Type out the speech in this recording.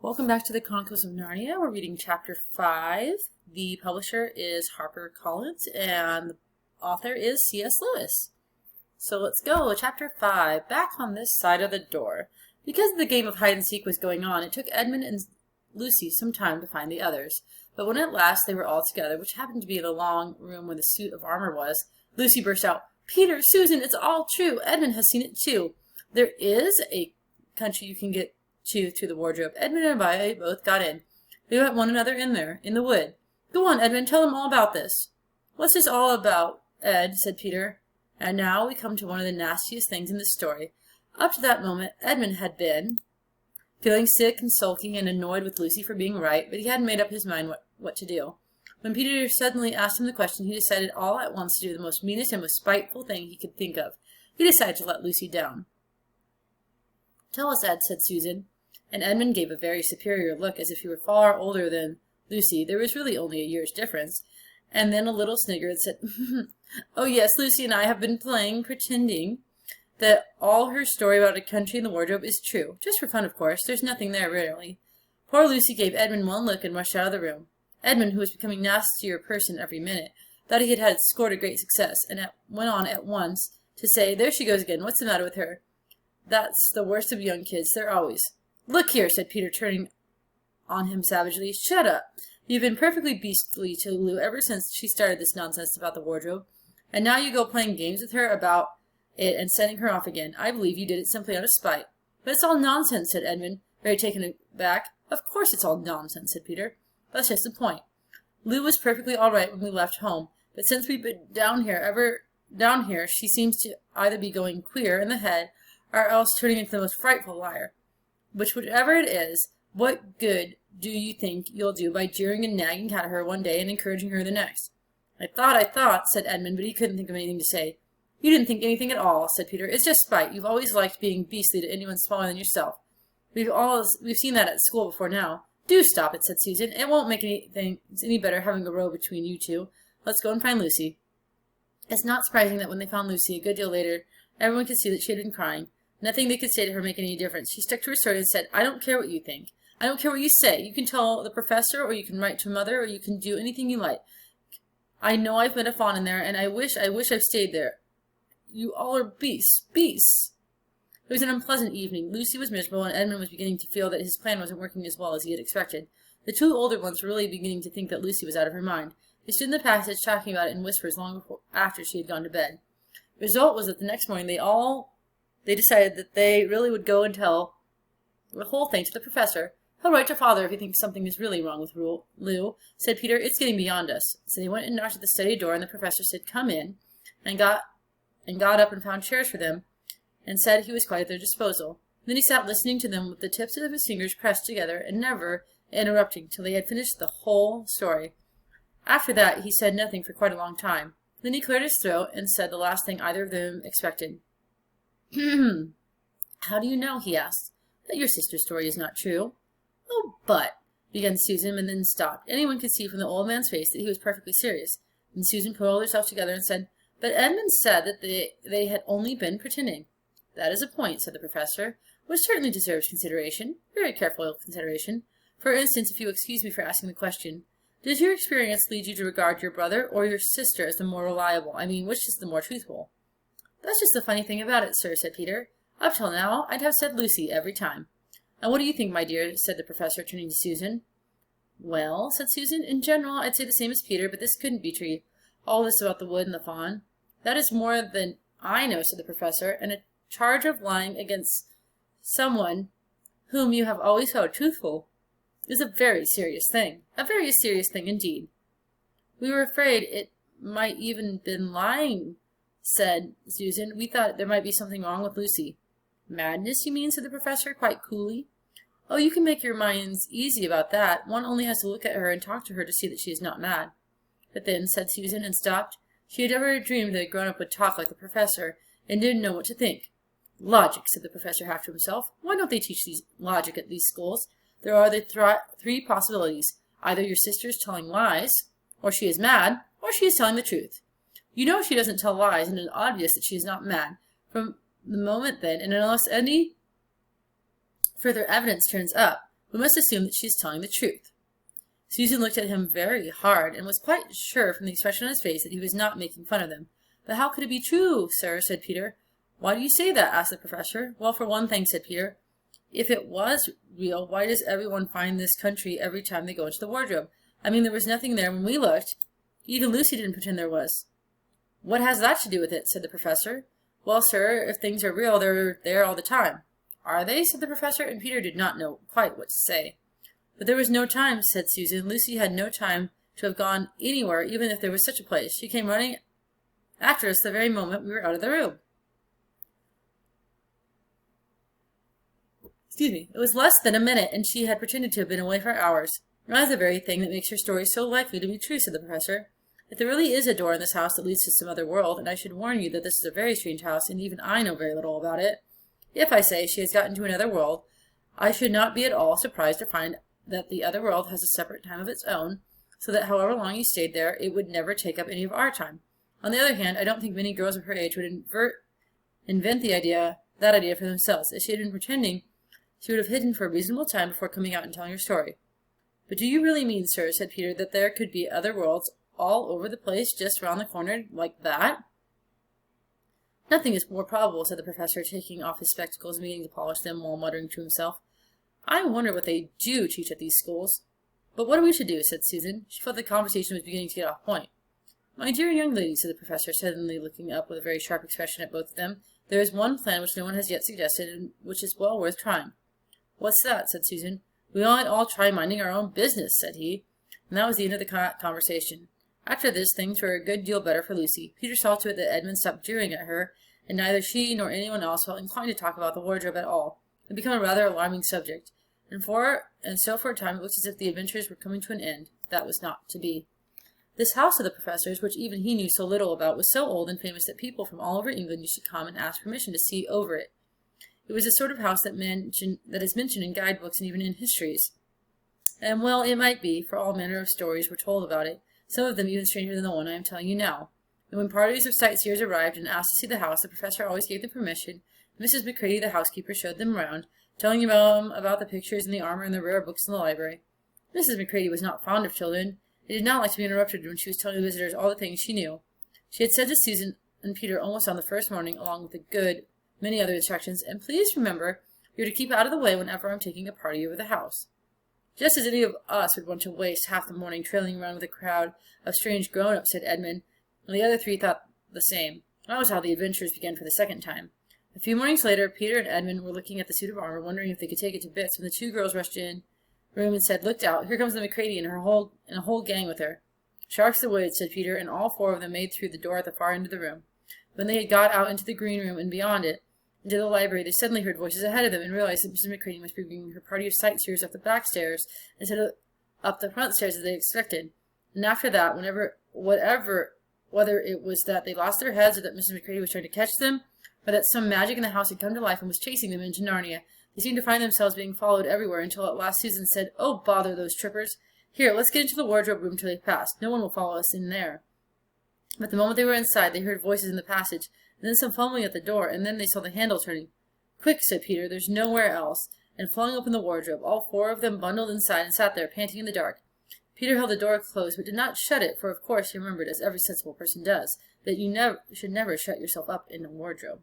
Welcome back to the Chronicles of Narnia. We're reading Chapter 5. The publisher is HarperCollins and the author is C.S. Lewis. So let's go. Chapter 5. Back on this side of the door. Because the game of hide-and-seek was going on, it took Edmund and Lucy some time to find the others. But when at last they were all together, which happened to be the long room where the suit of armor was, Lucy burst out, "Peter, Susan, it's all true. Edmund has seen it too. There is a country you can get to through the wardrobe. Edmund and I both got in. We met one another in there, in the wood. Go on, Edmund, tell them all about this." "What's this all about, Ed?" said Peter. And now we come to one of the nastiest things in the story. Up to that moment, Edmund had been feeling sick and sulky and annoyed with Lucy for being right, but he hadn't made up his mind what to do. When Peter suddenly asked him the question, he decided all at once to do the most meanest and most spiteful thing he could think of. He decided to let Lucy down. "Tell us, Ed," said Susan. And Edmund gave a very superior look, as if he were far older than Lucy. There was really only a year's difference. And then a little snigger and said, "Oh yes, Lucy and I have been pretending that all her story about a country in the wardrobe is true. Just for fun, of course. There's nothing there, really." Poor Lucy gave Edmund one look and rushed out of the room. Edmund, who was becoming a nastier person every minute, thought he had scored a great success, and went on at once to say, "There she goes again. What's the matter with her? That's the worst of young kids. They're always—" "Look here," said Peter, turning on him savagely. "Shut up. You've been perfectly beastly to Lou ever since she started this nonsense about the wardrobe. And now you go playing games with her about it and sending her off again. I believe you did it simply out of spite." "But it's all nonsense," said Edmund, very taken aback. "Of course it's all nonsense," said Peter. "That's just the point. Lou was perfectly all right when we left home, but since we've been down here, she seems to either be going queer in the head or else turning into the most frightful liar. Whichever it is, what good do you think you'll do by jeering and nagging at her one day and encouraging her the next?" I thought, said Edmund, but he couldn't think of anything to say. "You didn't think anything at all," said Peter. "It's just spite. You've always liked being beastly to anyone smaller than yourself. We've seen that at school before now." "Do stop it," said Susan. "It won't make anything any better having a row between you two. Let's go and find Lucy." It's not surprising that when they found Lucy a good deal later, everyone could see that she had been crying. Nothing they could say to her made any difference. She stuck to her story and said, "I don't care what you think. I don't care what you say. You can tell the professor, or you can write to Mother, or you can do anything you like. I know I've met a fawn in there, and I wish I've stayed there. You all are beasts." It was an unpleasant evening. Lucy was miserable, and Edmund was beginning to feel that his plan wasn't working as well as he had expected. The two older ones were really beginning to think that Lucy was out of her mind. They stood in the passage talking about it in whispers long after she had gone to bed. The result was that the next morning they decided that they really would go and tell the whole thing to the professor. "He'll write to Father if he thinks something is really wrong with Lou," said Peter. "It's getting beyond us." So they went and knocked at the study door, and the professor said, "Come in," and got up and found chairs for them, and said he was quite at their disposal. Then he sat listening to them with the tips of his fingers pressed together and never interrupting till they had finished the whole story. After that he said nothing for quite a long time. Then he cleared his throat and said the last thing either of them expected. "How do you know," he asked, "that your sister's story is not true?" "Oh, but—" began Susan, and then stopped. Anyone could see from the old man's face that he was perfectly serious. And Susan pulled herself together and said, "But Edmund said that they had only been pretending." "That is a point," said the professor, "which certainly deserves consideration, very careful consideration. For instance, if you excuse me for asking the question, does your experience lead you to regard your brother or your sister as the more reliable? I mean, which is the more truthful?" "That's just the funny thing about it, sir," said Peter. "Up till now, I'd have said Lucy every time." "And what do you think, my dear?" said the professor, turning to Susan. "Well," said Susan, "in general, I'd say the same as Peter, but this couldn't be true. All this about the wood and the fawn." "That is more than I know," said the professor, "and a charge of lying against someone whom you have always held truthful is a very serious thing. A very serious thing indeed." "We were afraid it might even been lying," said Susan. "We thought there might be something wrong with Lucy." "Madness, you mean?" said the professor, quite coolly. "Oh, you can make your minds easy about that. One only has to look at her and talk to her to see that she is not mad." "But then," said Susan, and stopped. She had never dreamed that a grown-up would talk like the professor, and didn't know what to think. "Logic," said the professor half to himself. "Why don't they teach logic at these schools? There are the three possibilities. Either your sister is telling lies, or she is mad, or she is telling the truth. You know she doesn't tell lies, and it is obvious that she is not mad from the moment then, and unless any further evidence turns up, We must assume that she is telling the truth." Susan looked at him very hard, and was quite sure from the expression on his face that he was not making fun of them. "But how could it be true, sir?" said Peter. "Why do you say that?" asked the professor. "Well, for one thing," said Peter, "if it was real, why does everyone find this country every time they go into the wardrobe? I mean, there was nothing there when we looked. Even Lucy didn't pretend there was." "What has that to do with it?" said the professor. "Well, sir, if things are real, they're there all the time." "Are they?" said the professor, and Peter did not know quite what to say. "But there was no time," said Susan. "Lucy had no time to have gone anywhere, even if there was such a place. She came running after us the very moment we were out of the room." Excuse me. "It was less than a minute, and she had pretended to have been away for hours." "That is the very thing that makes her story so likely to be true," said the professor. "If there really is a door in this house that leads to some other world, and I should warn you that this is a very strange house, and even I know very little about it. If, I say, she has got into another world, I should not be at all surprised to find that the other world has a separate time of its own, so that however long you stayed there, it would never take up any of our time. On the other hand, I don't think many girls of her age would invent that idea for themselves. If she had been pretending, she would have hidden for a reasonable time before coming out and telling her story." "But do you really mean, sir," said Peter, "that there could be other worlds all over the place, just round the corner, like that?" "Nothing is more probable," said the professor, taking off his spectacles and beginning to polish them while muttering to himself. "I wonder what they do teach at these schools." "But what are we to do?" said Susan. She felt the conversation was beginning to get off point. "My dear young lady," said the professor, suddenly looking up with a very sharp expression at both of them, "there is one plan which no one has yet suggested, and which is well worth trying." "What's that?" said Susan. "We might all try minding our own business," said he. And that was the end of the conversation. After this, things were a good deal better for Lucy. Peter saw to it that Edmund stopped jeering at her, and neither she nor anyone else felt inclined to talk about the wardrobe at all. It had become a rather alarming subject, and so for a time it looked as if the adventures were coming to an end. That was not to be. This house of the professor's, which even he knew so little about, was so old and famous that people from all over England used to come and ask permission to see over it. It was the sort of house that is mentioned in guidebooks and even in histories. And well, it might be, for all manner of stories were told about it, some of them even stranger than the one I am telling you now. And when parties of sightseers arrived and asked to see the house, the professor always gave them permission. Mrs. McCready, the housekeeper, showed them round, telling them about the pictures and the armor and the rare books in the library. Mrs. McCready was not fond of children. They did not like to be interrupted when she was telling the visitors all the things she knew. She had said to Susan and Peter almost on the first morning, along with a good many other instructions, "And please remember, you're to keep out of the way whenever I'm taking a party over the house." "Just as any of us would want to waste half the morning trailing around with a crowd of strange grown-ups," said Edmund, and the other three thought the same. That was how the adventures began for the second time. A few mornings later, Peter and Edmund were looking at the suit of armor, wondering if they could take it to bits, when the two girls rushed in the room and said, "Look out, here comes the McCready and a whole gang with her." "Sharks the woods," said Peter, and all four of them made through the door at the far end of the room. When they had got out into the green room and beyond it, into the library, they suddenly heard voices ahead of them and realized that Mrs. McCready must be bringing her party of sightseers up the back stairs instead of up the front stairs as they expected. And after that, whether it was that they lost their heads or that Mrs. McCready was trying to catch them, or that some magic in the house had come to life and was chasing them into Narnia, they seemed to find themselves being followed everywhere until at last Susan said, "Oh, bother those trippers. Here, let's get into the wardrobe room till they've passed. No one will follow us in there." But the moment they were inside, they heard voices in the passage, and then some fumbling at the door, and then they saw the handle turning. "Quick," said Peter, "there's nowhere else," and flung open the wardrobe. All four of them bundled inside and sat there, panting in the dark. Peter held the door closed, but did not shut it, for of course he remembered, as every sensible person does, that you should never shut yourself up in a wardrobe.